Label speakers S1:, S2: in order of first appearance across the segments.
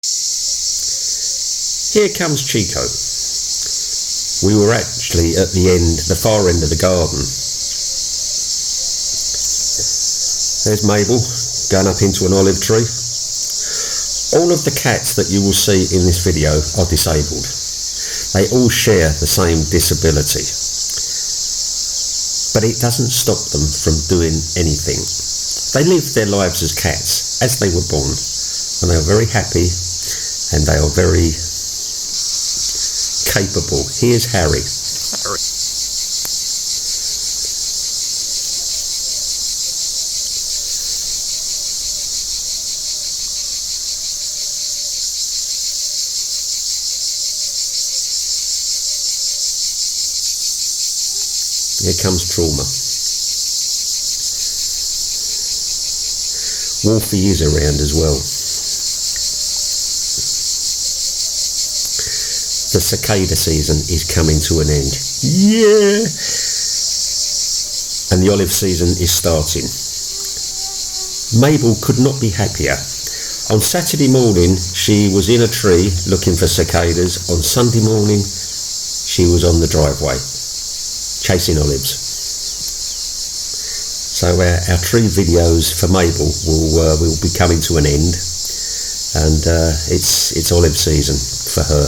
S1: Here comes Chico. We were actually at the far end of the garden. There's Mabel going up into an olive tree. All of the cats that you will see in this video are disabled. They all share the same disability. But it doesn't stop them from doing anything. They live their lives as cats, as they were born. And they are very happy and they are very capable. Here's Harry. Here comes Trauma. Wolfy is around as well. The cicada season is coming to an end. Yeah! And the olive season is starting. Mabel could not be happier. On Saturday morning, she was in a tree looking for cicadas. On Sunday morning, she was on the driveway, chasing olives. So our tree videos for Mabel will be coming to an end, and it's olive season for her.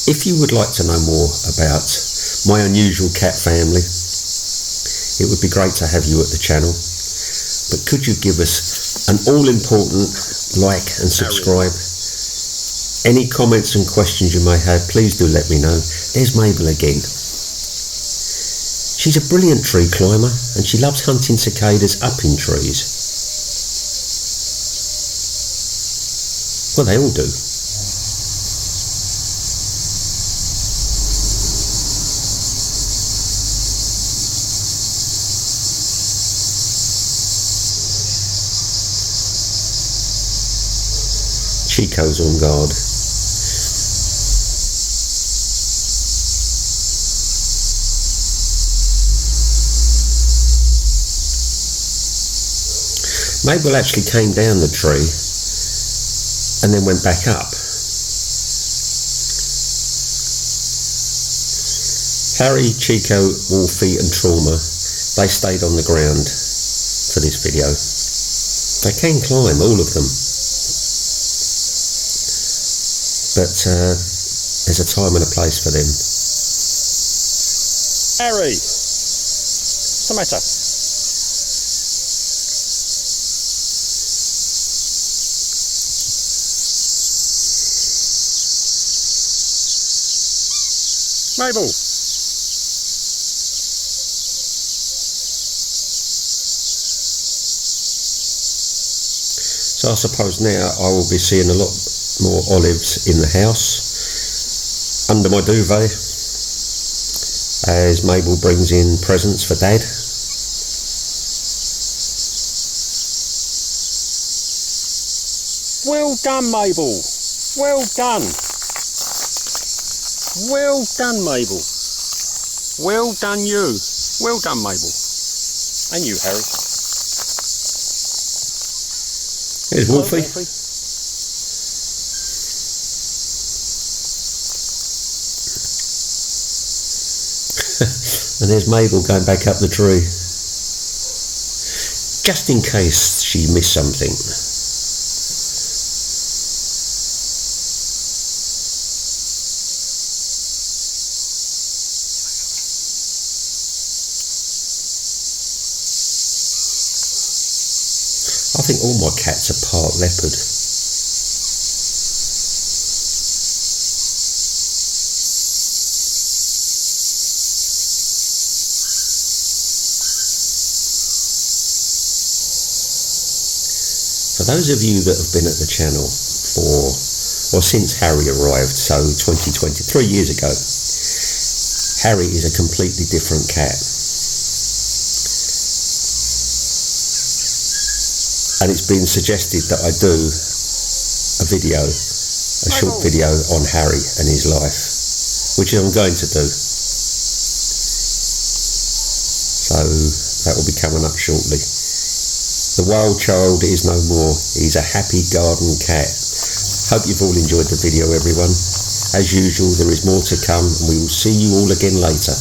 S1: If you would like to know more about my unusual cat family, it would be great to have you at the channel. But could you give us an all-important like and subscribe? Any comments and questions you may have, please do let me know. There's Mabel again. She's a brilliant tree climber and she loves hunting cicadas up in trees. Well, they all do. Chico's on guard. Mabel actually came down the tree and then went back up. Harry, Chico, Wolfy and Trauma, they stayed on the ground for this video. They can climb, all of them. But there's a time and a place for them.
S2: Harry, what's the matter? Mabel.
S1: So I suppose now I will be seeing a lot more olives in the house, under my duvet, as Mabel brings in presents for Dad.
S2: Well done, Mabel. Well done. Well done, Mabel. Well done, you. Well done, Mabel. And you, Harry.
S1: Here's Wolfy. And there's Mabel going back up the tree, just in case she missed something. I think all my cats are part leopard. For those of you that have been at the channel since Harry arrived, so 3 years ago, Harry is a completely different cat. And it's been suggested that I do a short video on Harry and his life, which I'm going to do. So that will be coming up shortly. The wild child is no more. He's a happy garden cat. Hope you've all enjoyed the video, everyone. As usual, there is more to come, and we will see you all again later.